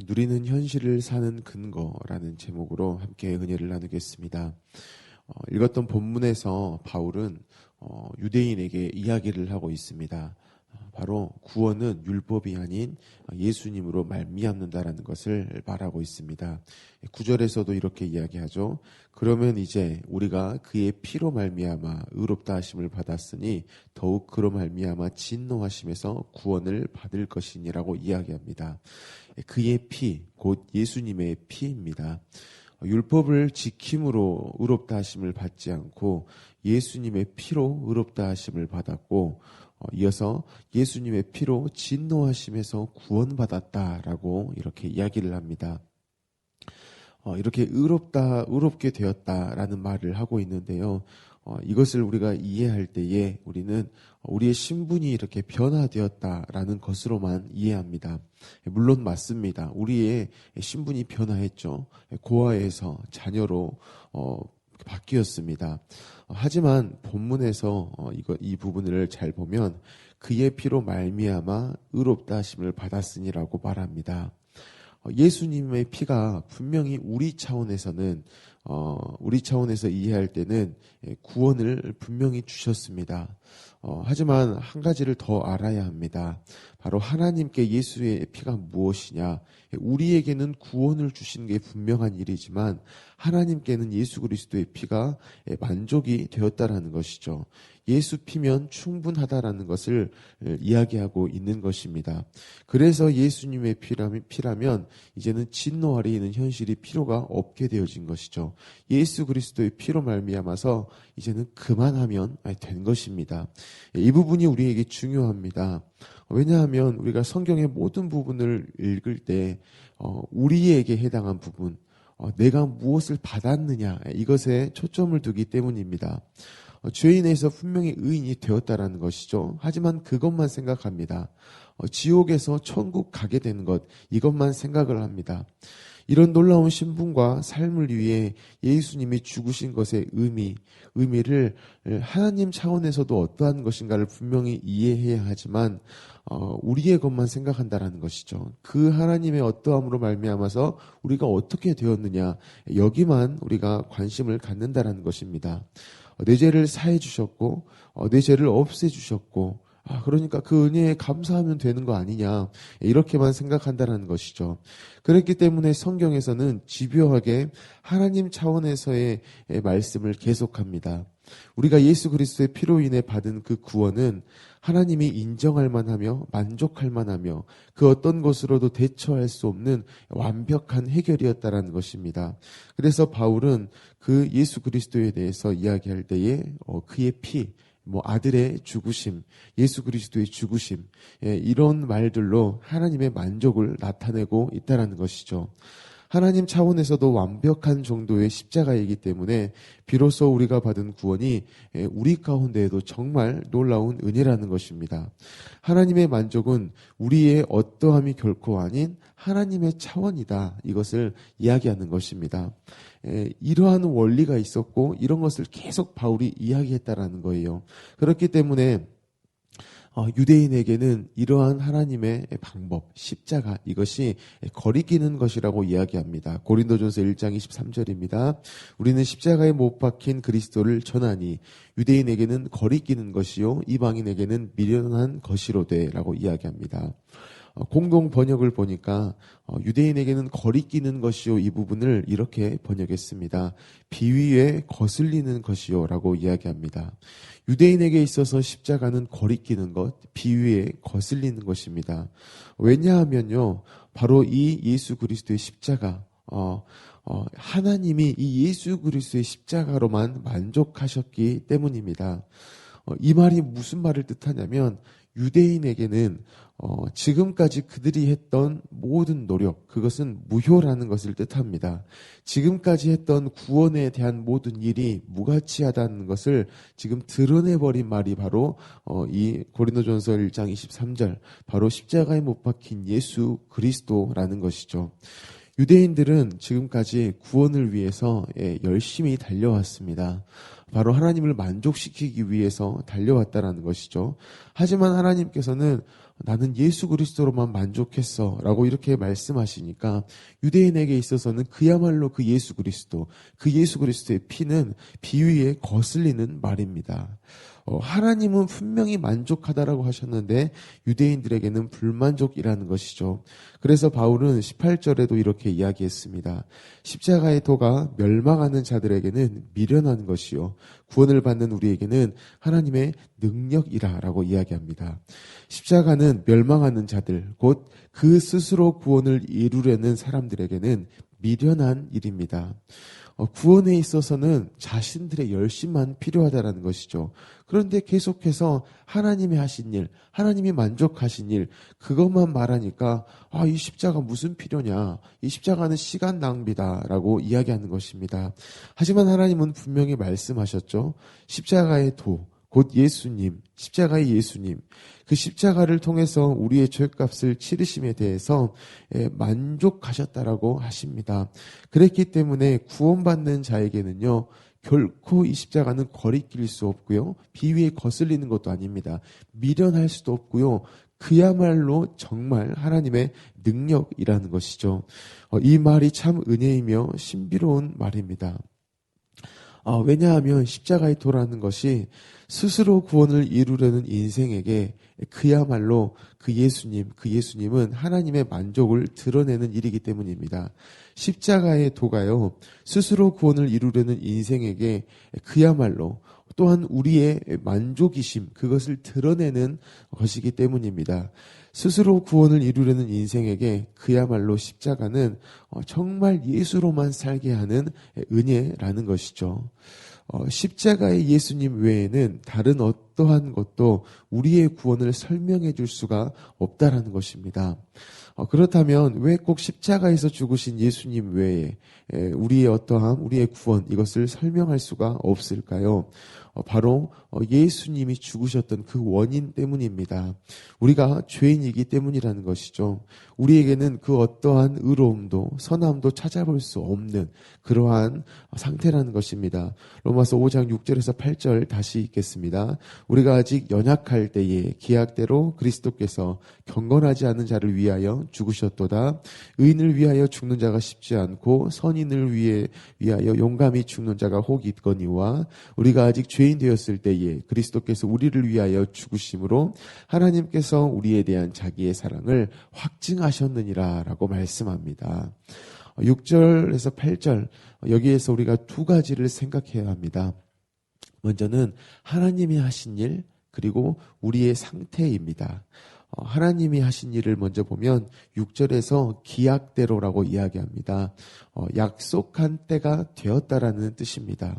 누리는 현실을 사는 근거라는 제목으로 함께 은혜를 나누겠습니다. 읽었던 본문에서 바울은 유대인에게 이야기를 하고 있습니다. 바로 구원은 율법이 아닌 예수님으로 말미암는다라는 것을 말하고 있습니다. 9절에서도 이렇게 이야기하죠. 그러면 이제 우리가 그의 피로 말미암아 의롭다 하심을 받았으니 더욱 그로 말미암아 진노하심에서 구원을 받을 것이니라고 이야기합니다. 그의 피, 곧 예수님의 피입니다. 율법을 지킴으로 의롭다 하심을 받지 않고 예수님의 피로 의롭다 하심을 받았고, 이어서 예수님의 피로 진노하심에서 구원받았다라고 이렇게 이야기를 합니다. 이렇게 의롭게 되었다라는 말을 하고 있는데요. 이것을 우리가 이해할 때에 우리는 우리의 신분이 이렇게 변화되었다라는 것으로만 이해합니다. 물론 맞습니다. 우리의 신분이 변화했죠. 고아에서 자녀로 바뀌었습니다. 하지만 본문에서 이 부분을 잘 보면 그의 피로 말미암아 의롭다 하심을 받았으니라고 말합니다. 예수님의 피가 분명히 우리 차원에서 이해할 때는 구원을 분명히 주셨습니다. 하지만 한 가지를 더 알아야 합니다. 바로 하나님께 예수의 피가 무엇이냐? 우리에게는 구원을 주신 게 분명한 일이지만 하나님께는 예수 그리스도의 피가 만족이 되었다라는 것이죠. 예수 피면 충분하다라는 것을 이야기하고 있는 것입니다. 그래서 예수님의 피라면 이제는 진노하리는 현실이 필요가 없게 되어진 것이죠. 예수 그리스도의 피로 말미암아서 이제는 그만하면 된 것입니다. 이 부분이 우리에게 중요합니다. 왜냐하면 우리가 성경의 모든 부분을 읽을 때 우리에게 해당한 부분, 내가 무엇을 받았느냐 이것에 초점을 두기 때문입니다. 죄인에서 분명히 의인이 되었다라는 것이죠. 하지만 그것만 생각합니다. 지옥에서 천국 가게 되는 것, 이것만 생각을 합니다. 이런 놀라운 신분과 삶을 위해 예수님이 죽으신 것의 의미를 하나님 차원에서도 어떠한 것인가를 분명히 이해해야 하지만 우리의 것만 생각한다라는 것이죠. 그 하나님의 어떠함으로 말미암아서 우리가 어떻게 되었느냐, 여기만 우리가 관심을 갖는다라는 것입니다. 내 죄를 사해 주셨고 내 죄를 없애 주셨고 그러니까 그 은혜에 감사하면 되는 거 아니냐, 이렇게만 생각한다는 것이죠. 그렇기 때문에 성경에서는 집요하게 하나님 차원에서의 말씀을 계속합니다. 우리가 예수 그리스도의 피로 인해 받은 그 구원은 하나님이 인정할 만하며 만족할 만하며 그 어떤 것으로도 대처할 수 없는 완벽한 해결이었다라는 것입니다. 그래서 바울은 그 예수 그리스도에 대해서 이야기할 때에 그의 피, 아들의 죽으심, 예수 그리스도의 죽으심, 이런 말들로 하나님의 만족을 나타내고 있다는 것이죠. 하나님 차원에서도 완벽한 정도의 십자가이기 때문에 비로소 우리가 받은 구원이 우리 가운데에도 정말 놀라운 은혜라는 것입니다. 하나님의 만족은 우리의 어떠함이 결코 아닌 하나님의 차원이다, 이것을 이야기하는 것입니다. 이러한 원리가 있었고 이런 것을 계속 바울이 이야기했다라는 거예요. 그렇기 때문에 유대인에게는 이러한 하나님의 방법, 십자가, 이것이 거리끼는 것이라고 이야기합니다. 고린도전서 1장 23절입니다. 우리는 십자가에 못 박힌 그리스도를 전하니 유대인에게는 거리끼는 것이요 이방인에게는 미련한 것이로되 라고 이야기합니다. 공동 번역을 보니까 유대인에게는 거리끼는 것이요, 이 부분을 이렇게 번역했습니다. 비위에 거슬리는 것이요 라고 이야기합니다. 유대인에게 있어서 십자가는 거리끼는 것, 비위에 거슬리는 것입니다. 왜냐하면요, 바로 이 예수 그리스도의 십자가, 하나님이 이 예수 그리스도의 십자가로만 만족하셨기 때문입니다. 이 말이 무슨 말을 뜻하냐면 유대인에게는 지금까지 그들이 했던 모든 노력, 그것은 무효라는 것을 뜻합니다. 지금까지 했던 구원에 대한 모든 일이 무가치하다는 것을 지금 드러내버린 말이 바로 이 고린도전서 1장 23절, 바로 십자가에 못 박힌 예수 그리스도라는 것이죠. 유대인들은 지금까지 구원을 위해서 열심히 달려왔습니다. 바로 하나님을 만족시키기 위해서 달려왔다라는 것이죠. 하지만 하나님께서는 나는 예수 그리스도로만 만족했어 라고 이렇게 말씀하시니까 유대인에게 있어서는 그야말로 그 예수 그리스도의 피는 비위에 거슬리는 말입니다. 하나님은 분명히 만족하다라고 하셨는데 유대인들에게는 불만족이라는 것이죠. 그래서 바울은 18절에도 이렇게 이야기했습니다. 십자가의 도가 멸망하는 자들에게는 미련한 것이요 구원을 받는 우리에게는 하나님의 능력이라라고 이야기합니다. 십자가는 멸망하는 자들, 곧 그 스스로 구원을 이루려는 사람들에게는 미련한 일입니다. 구원에 있어서는 자신들의 열심만 필요하다라는 것이죠. 그런데 계속해서 하나님이 하신 일, 하나님이 만족하신 일, 그것만 말하니까 이 십자가 무슨 필요냐, 이 십자가는 시간 낭비다라고 이야기하는 것입니다. 하지만 하나님은 분명히 말씀하셨죠. 십자가의 도, 곧 예수님, 십자가의 예수님, 그 십자가를 통해서 우리의 죄값을 치르심에 대해서 만족하셨다라고 하십니다. 그랬기 때문에 구원받는 자에게는요, 결코 이 십자가는 거리낄 수 없고요, 비위에 거슬리는 것도 아닙니다. 미련할 수도 없고요, 그야말로 정말 하나님의 능력이라는 것이죠. 이 말이 참 은혜이며 신비로운 말입니다. 왜냐하면 십자가의 도라는 것이 스스로 구원을 이루려는 인생에게 그야말로 그 예수님은 하나님의 만족을 드러내는 일이기 때문입니다. 십자가의 도가요, 스스로 구원을 이루려는 인생에게 그야말로 또한 우리의 만족이심, 그것을 드러내는 것이기 때문입니다. 스스로 구원을 이루려는 인생에게 그야말로 십자가는 정말 예수로만 살게 하는 은혜라는 것이죠. 십자가의 예수님 외에는 다른 어떠한 것도 우리의 구원을 설명해 줄 수가 없다라는 것입니다. 그렇다면 왜 꼭 십자가에서 죽으신 예수님 외에 우리의 어떠함, 우리의 구원, 이것을 설명할 수가 없을까요? 바로 예수님이 죽으셨던 그 원인 때문입니다. 우리가 죄인이기 때문이라는 것이죠. 우리에게는 그 어떠한 의로움도 선함도 찾아볼 수 없는 그러한 상태라는 것입니다. 로마서 5장 6절에서 8절 다시 읽겠습니다. 우리가 아직 연약할 때에 기약대로 그리스도께서 경건하지 않은 자를 위하여 죽으셨도다. 의인을 위하여 죽는 자가 쉽지 않고 선인을 위하여 용감히 죽는 자가 혹 있거니와 우리가 아직 죄인 되었을 때에 그리스도께서 우리를 위하여 죽으심으로 하나님께서 우리에 대한 자기의 사랑을 확증하셨느니라 라고 말씀합니다. 6절에서 8절 여기에서 우리가 두 가지를 생각해야 합니다. 먼저는 하나님이 하신 일, 그리고 우리의 상태입니다. 하나님이 하신 일을 먼저 보면 6절에서 기약대로라고 이야기합니다. 약속한 때가 되었다라는 뜻입니다.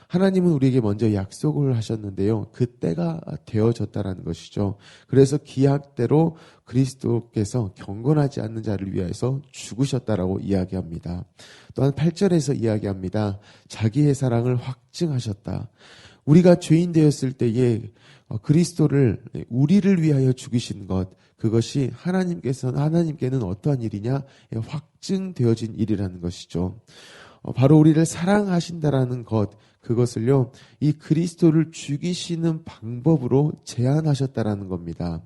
하나님은 우리에게 먼저 약속을 하셨는데요, 그 때가 되어졌다라는 것이죠. 그래서 기약대로 그리스도께서 경건하지 않는 자를 위하여서 죽으셨다라고 이야기합니다. 또한 8절에서 이야기합니다. 자기의 사랑을 확증하셨다. 우리가 죄인 되었을 때에 그리스도를 우리를 위하여 죽이신 것, 그것이 하나님께는 어떠한 일이냐? 확증되어진 일이라는 것이죠. 바로 우리를 사랑하신다라는 것, 그것을요, 이 그리스도를 죽이시는 방법으로 제안하셨다라는 겁니다.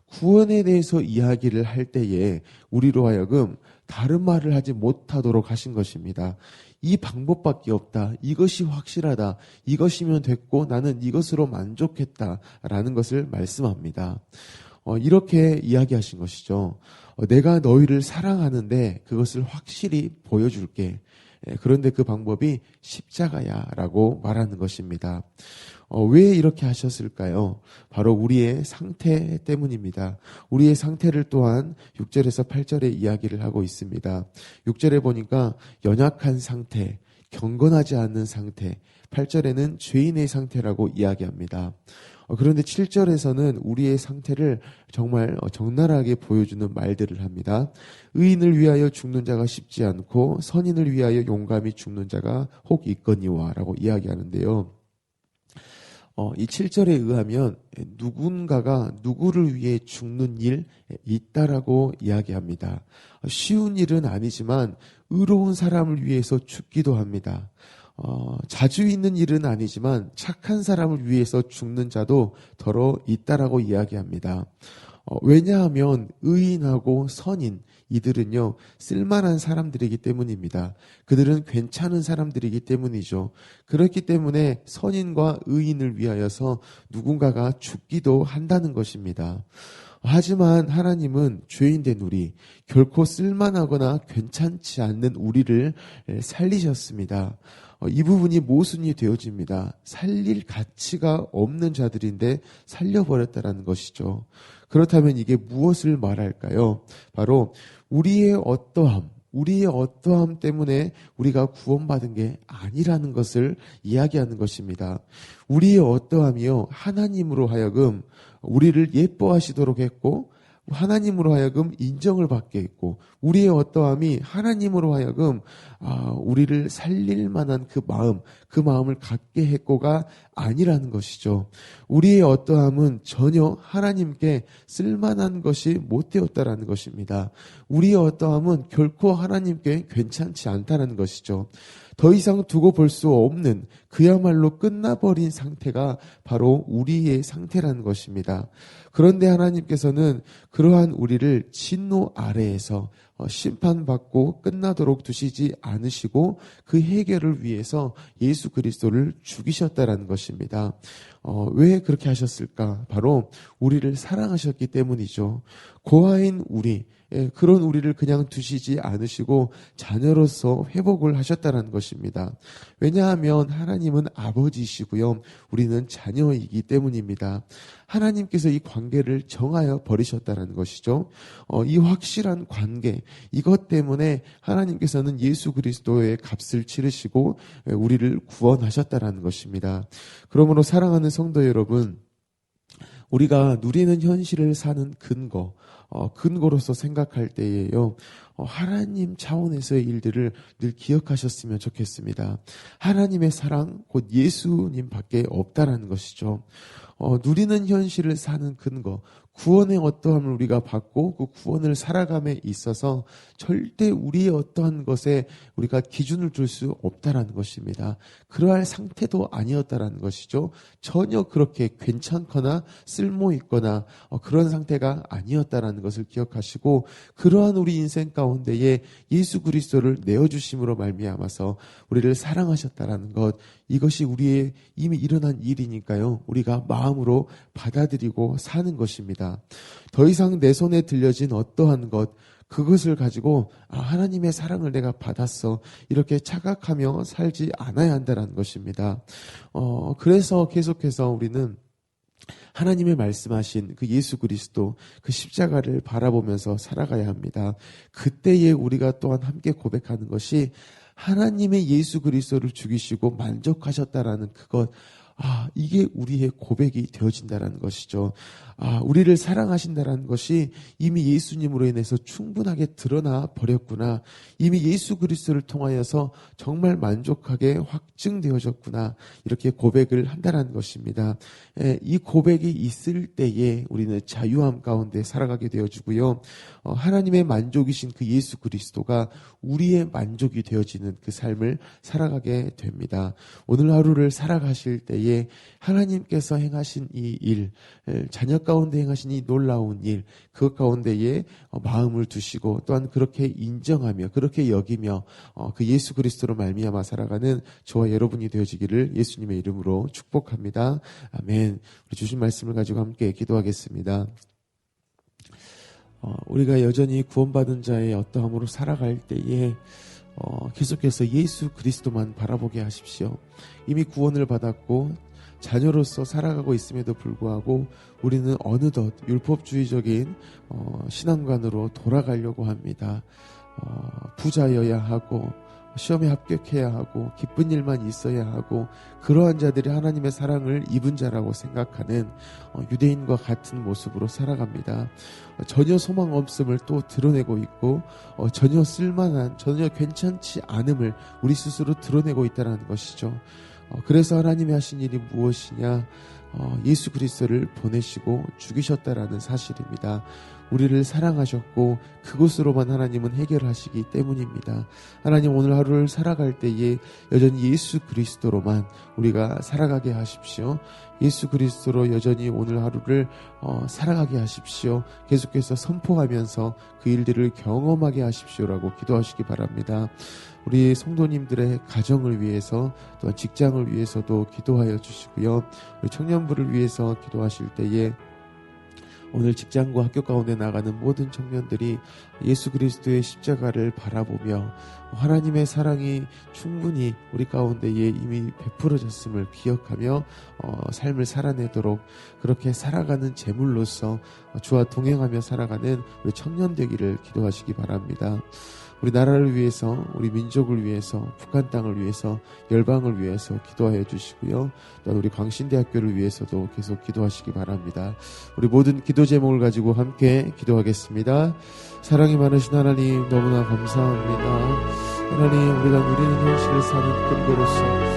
구원에 대해서 이야기를 할 때에 우리로 하여금 다른 말을 하지 못하도록 하신 것입니다. 이 방법밖에 없다. 이것이 확실하다. 이것이면 됐고 나는 이것으로 만족했다라는 것을 말씀합니다. 이렇게 이야기하신 것이죠. 내가 너희를 사랑하는데 그것을 확실히 보여줄게. 그런데 그 방법이 십자가야라고 말하는 것입니다. 왜 이렇게 하셨을까요? 바로 우리의 상태 때문입니다. 우리의 상태를 또한 6절에서 8절에 이야기를 하고 있습니다. 6절에 보니까 연약한 상태, 경건하지 않는 상태, 8절에는 죄인의 상태라고 이야기합니다. 그런데 7절에서는 우리의 상태를 정말 적나라하게 보여주는 말들을 합니다. 의인을 위하여 죽는 자가 쉽지 않고 선인을 위하여 용감히 죽는 자가 혹 있거니와 라고 이야기하는데요. 이 7절에 의하면 누군가가 누구를 위해 죽는 일 있다라고 이야기합니다. 쉬운 일은 아니지만 의로운 사람을 위해서 죽기도 합니다. 자주 있는 일은 아니지만 착한 사람을 위해서 죽는 자도 더러 있다라고 이야기합니다. 왜냐하면 의인하고 선인 이들은요 쓸만한 사람들이기 때문입니다. 그들은 괜찮은 사람들이기 때문이죠. 그렇기 때문에 선인과 의인을 위하여서 누군가가 죽기도 한다는 것입니다. 하지만 하나님은 죄인된 우리, 결코 쓸만하거나 괜찮지 않는 우리를 살리셨습니다. 이 부분이 모순이 되어집니다. 살릴 가치가 없는 자들인데 살려버렸다는 것이죠. 그렇다면 이게 무엇을 말할까요? 바로 우리의 어떠함 때문에 우리가 구원받은 게 아니라는 것을 이야기하는 것입니다. 우리의 어떠함이요, 하나님으로 하여금 우리를 예뻐하시도록 했고, 하나님으로 하여금 인정을 받게 했고, 우리의 어떠함이 하나님으로 하여금 우리를 살릴 만한 그 마음을 갖게 했고가 아니라는 것이죠. 우리의 어떠함은 전혀 하나님께 쓸만한 것이 못 되었다라는 것입니다. 우리의 어떠함은 결코 하나님께 괜찮지 않다는 것이죠. 더 이상 두고 볼 수 없는 그야말로 끝나버린 상태가 바로 우리의 상태라는 것입니다. 그런데 하나님께서는 그러한 우리를 진노 아래에서 심판받고 끝나도록 두시지 않으시고 그 해결을 위해서 예수 그리스도를 죽이셨다라는 것입니다. 왜 그렇게 하셨을까? 바로 우리를 사랑하셨기 때문이죠. 고아인 우리, 그런 우리를 그냥 두시지 않으시고 자녀로서 회복을 하셨다는 것입니다. 왜냐하면 하나님은 아버지이시고요, 우리는 자녀이기 때문입니다. 하나님께서 이 관계를 정하여 버리셨다는 것이죠. 이 확실한 관계, 이것 때문에 하나님께서는 예수 그리스도의 값을 치르시고 우리를 구원하셨다는 것입니다. 그러므로 사랑하는 성도 여러분, 우리가 누리는 현실을 사는 근거로서 생각할 때에요, 하나님 차원에서의 일들을 늘 기억하셨으면 좋겠습니다. 하나님의 사랑, 곧 예수님 밖에 없다라는 것이죠. 누리는 현실을 사는 근거, 구원의 어떠함을 우리가 받고 그 구원을 살아감에 있어서 절대 우리의 어떠한 것에 우리가 기준을 둘 수 없다라는 것입니다. 그러할 상태도 아니었다라는 것이죠. 전혀 그렇게 괜찮거나 쓸모있거나 그런 상태가 아니었다라는 것을 기억하시고, 그러한 우리 인생 가운데에 예수 그리스도를 내어주심으로 말미암아서 우리를 사랑하셨다라는 것, 이것이 우리의 이미 일어난 일이니까요, 우리가 마음으로 받아들이고 사는 것입니다. 더 이상 내 손에 들려진 어떠한 것, 그것을 가지고 하나님의 사랑을 내가 받았어, 이렇게 착각하며 살지 않아야 한다는 것입니다. 그래서 계속해서 우리는 하나님의 말씀하신 그 예수 그리스도, 그 십자가를 바라보면서 살아가야 합니다. 그때에 우리가 또한 함께 고백하는 것이 하나님의 예수 그리스도를 죽이시고 만족하셨다라는 그것, 이게 우리의 고백이 되어진다는 것이죠. 우리를 사랑하신다는 것이 이미 예수님으로 인해서 충분하게 드러나 버렸구나. 이미 예수 그리스도를 통하여서 정말 만족하게 확증되어졌구나. 이렇게 고백을 한다는 것입니다. 이 고백이 있을 때에 우리는 자유함 가운데 살아가게 되어지고요. 하나님의 만족이신 그 예수 그리스도가 우리의 만족이 되어지는 그 삶을 살아가게 됩니다. 오늘 하루를 살아가실 때에 하나님께서 행하신 이 일, 자녀 가운데 행하신 이 놀라운 일, 그 가운데에 마음을 두시고 또한 그렇게 인정하며 그렇게 여기며 그 예수 그리스도로 말미암아 살아가는 저와 여러분이 되어지기를 예수님의 이름으로 축복합니다. 아멘. 우리 주신 말씀을 가지고 함께 기도하겠습니다. 우리가 여전히 구원받은 자의 어떠함으로 살아갈 때에 계속해서 예수 그리스도만 바라보게 하십시오. 이미 구원을 받았고 자녀로서 살아가고 있음에도 불구하고 우리는 어느덧 율법주의적인 신앙관으로 돌아가려고 합니다. 부자여야 하고 시험에 합격해야 하고 기쁜 일만 있어야 하고 그러한 자들이 하나님의 사랑을 입은 자라고 생각하는 유대인과 같은 모습으로 살아갑니다. 전혀 소망 없음을 또 드러내고 있고 전혀 쓸만한, 전혀 괜찮지 않음을 우리 스스로 드러내고 있다는 것이죠. 그래서 하나님이 하신 일이 무엇이냐? 예수 그리스도를 보내시고 죽이셨다라는 사실입니다. 우리를 사랑하셨고 그것으로만 하나님은 해결하시기 때문입니다. 하나님, 오늘 하루를 살아갈 때에 여전히 예수 그리스도로만 우리가 살아가게 하십시오. 예수 그리스도로 여전히 오늘 하루를 살아가게 하십시오. 계속해서 선포하면서 그 일들을 경험하게 하십시오라고 기도하시기 바랍니다. 우리 성도님들의 가정을 위해서, 또한 직장을 위해서도 기도하여 주시고요. 우리 청년부를 위해서 기도하실 때에 오늘 직장과 학교 가운데 나가는 모든 청년들이 예수 그리스도의 십자가를 바라보며 하나님의 사랑이 충분히 우리 가운데에 이미 베풀어졌음을 기억하며 삶을 살아내도록, 그렇게 살아가는 제물로서 주와 동행하며 살아가는 우리 청년 되기를 기도하시기 바랍니다. 우리 나라를 위해서, 우리 민족을 위해서, 북한 땅을 위해서, 열방을 위해서 기도하여 주시고요. 또 우리 광신대학교를 위해서도 계속 기도하시기 바랍니다. 우리 모든 기도 제목을 가지고 함께 기도하겠습니다. 사랑이 많으신 하나님, 너무나 감사합니다. 하나님, 우리가 누리는 현실을 사는 근거로서